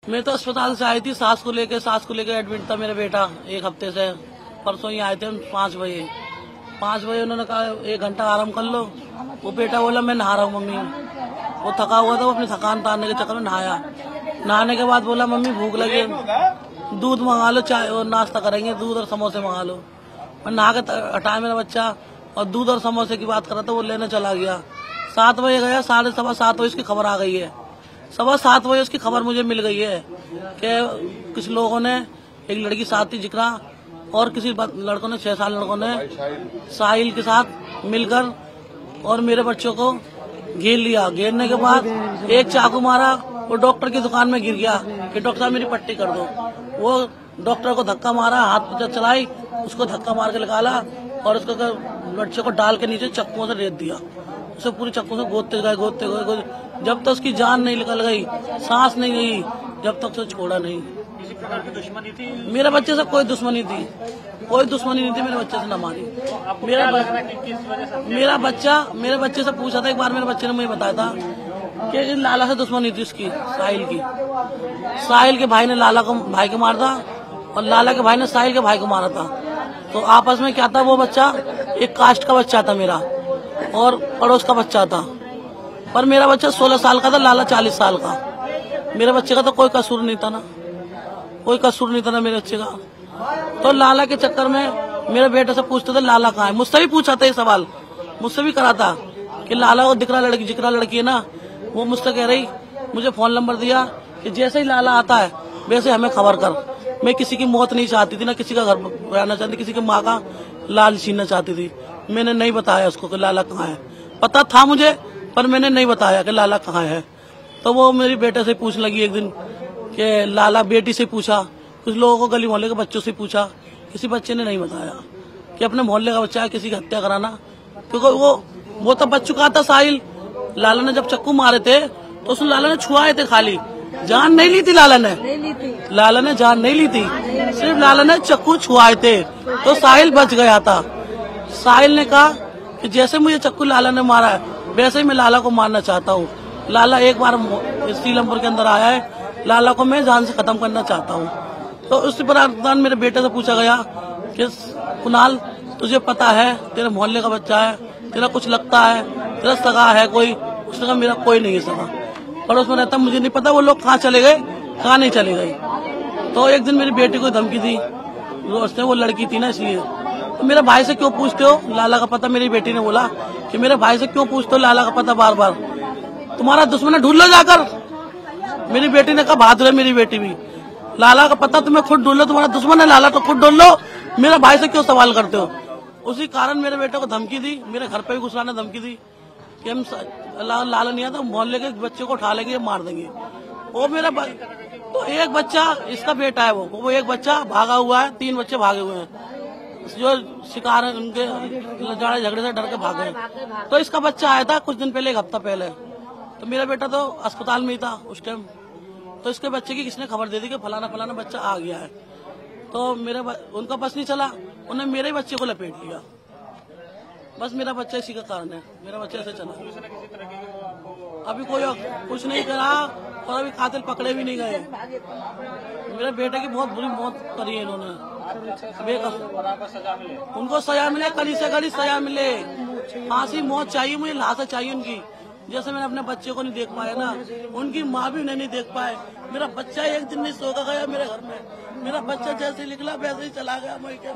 मैं तो अस्पताल से आई थी, सास को लेके एडमिट था मेरा बेटा 1 हफ्ते से। परसों ही आए थे हम 5 बजे। 5 बजे उन्होंने कहा 1 घंटा आराम कर लो। वो बेटा बोला मैं नहा रहा हूँ मम्मी। वो थका हुआ था, वो अपनी थकान उतारने के चक्कर में नहाया। नहाने के बाद बोला मम्मी भूख लगी, दूध मंगा लो, चाय और नाश्ता करेंगे, दूध और समोसे मंगा लो। मैं नहा के हटाया मेरा बच्चा और दूध और समोसे की बात कर रहा था, वो लेने चला गया। 7 बजे गया, 7:15 बजे उसकी खबर आ गई है। 7:15 बजे उसकी खबर मुझे मिल गई है कि कुछ लोगों ने, एक लड़की साथ थी जिक्रा और किसी लड़कों ने, 6 साल लड़कों ने साहिल के साथ मिलकर और मेरे बच्चों को घेर लिया। घेरने के बाद एक चाकू मारा, वो डॉक्टर की दुकान में गिर गया कि डॉक्टर साहब मेरी पट्टी कर दो। वो डॉक्टर को धक्का मारा, हाथ पर चलाई, उसको धक्का मार के निकाला और उसको बच्चे को डाल के नीचे चक्कुओं से रेत दिया। उसे पूरी चक्कू से गोदते गए जब तक उसकी जान नहीं निकल गई, सांस नहीं गई, जब तक उसे छोड़ा नहीं। किसी प्रकार की दुश्मनी थी? मेरे बच्चे से कोई दुश्मनी थी, कोई दुश्मनी नहीं थी, मेरे बच्चे से न मारी। मेरे बच्चे से पूछा था एक बार, मेरे बच्चे ने मुझे बताया था कि लाला से दुश्मनी थी उसकी, साहिल की। साहिल के भाई ने लाला को भाई को मारा था और लाला के भाई ने साहिल के भाई को मारा था। तो आपस में क्या था, वो बच्चा एक कास्ट का बच्चा था मेरा और पड़ोस का बच्चा था, पर मेरा बच्चा 16 साल का था, लाला 40 साल का। मेरे बच्चे का तो कोई कसूर नहीं था ना, कोई कसूर नहीं था ना मेरे बच्चे का। तो लाला के चक्कर में मेरे बेटे से पूछते थे लाला कहाँ है। मुझसे भी पूछा था ये सवाल, मुझसे भी करा था कि लाला को जिक्रा लड़की है ना, वो मुझसे कह रही, मुझे फोन नंबर दिया कि जैसे ही लाला आता है वैसे हमें खबर कर। मैं किसी की मौत नहीं चाहती थी, ना किसी का घर रहना चाहती, किसी की माँ का लाल छीनना चाहती थी। मैंने नहीं बताया उसको कि लाला कहाँ है। पता था मुझे, पर मैंने नहीं बताया कि लाला कहाँ है। तो वो मेरी बेटे से पूछने लगी एक दिन कि लाला, बेटी से पूछा, कुछ लोगों को गली मोहल्ले के बच्चों से पूछा, किसी बच्चे ने नहीं बताया कि अपने मोहल्ले का बच्चा है, किसी की हत्या कराना। क्योंकि वो तो बच चुका था साहिल। लाला ने जब चक्कू मारे थे तो उसने लाला ने छुआए थे, खाली जान नहीं ली थी। लाला ने जान नहीं ली थी, सिर्फ लाला ने चक्कू छुआए थे, तो साहिल बच गया था। साहिल ने कहा कि जैसे मुझे चक्कू लाला ने मारा है वैसे ही मैं लाला को मारना चाहता हूँ। लाला एक बार सीलमपुर के अंदर आया है, लाला को मैं जान से खत्म करना चाहता हूँ। तो उसी पर मेरे बेटे से पूछा गया कि कुणाल, तुझे पता है, तेरे मोहल्ले का बच्चा है, तेरा कुछ लगता है, तेरा सगा है कोई? उसने कहा मेरा कोई नहीं है सगा, पड़ोस में रहता, मुझे नहीं पता वो लोग कहाँ चले गए, कहाँ नहीं चले गए। तो एक दिन मेरी बेटी को धमकी दी, वो लड़की थी ना, इसलिए। तो मेरे भाई से क्यों पूछते हो लाला का पता? मेरी बेटी ने बोला कि मेरे भाई से क्यों पूछते हो लाला का पता बार बार, तुम्हारा दुश्मन है, ढूंढ लो जाकर। मेरी बेटी ने कहा बहादुर है मेरी बेटी भी, लाला का पता तुम्हें खुद ढूंढ लो, तुम्हारा दुश्मन है लाला तो खुद ढूंढ लो, मेरे भाई से क्यों सवाल करते हो? उसी कारण मेरे बेटे को धमकी दी, मेरे घर पे भी घुसलाने धमकी दी कि हम लाला नहीं आता, मोहल्ले के बच्चे को उठा लेंगे, मार देंगे। वो मेरा तो एक बच्चा इसका बेटा है, वो एक बच्चा भागा हुआ है, 3 बच्चे भागे हुए हैं जो शिकार है, उनके लड़ाई झगड़े से डर के भागे। तो इसका बच्चा आया था कुछ दिन पहले, 1 हफ्ता पहले। तो मेरा बेटा तो अस्पताल में ही था उस टाइम। तो इसके बच्चे की किसने खबर दे दी कि फलाना फलाना बच्चा आ गया है। तो उनका बस नहीं चला, उन्होंने मेरे बच्चे को लपेट लिया। बस मेरा बच्चा इसी का कारण है, मेरा बच्चा ऐसे चला। अभी कोई कुछ नहीं करा और अभी कातिल पकड़े भी नहीं गए। मेरे बेटे की बहुत बुरी मौत करी है इन्होंने। उनको सजा मिले, कड़ी से कड़ी सजा मिले, फांसी मौत चाहिए, मुझे लाश चाहिए उनकी। जैसे मैंने अपने बच्चे को नहीं देख पाया ना, उनकी माँ भी नहीं देख पाए। मेरा बच्चा एक दिन नहीं सो गया मेरे घर में, मेरा बच्चा जैसे निकला वैसे ही चला गया। मैं क्या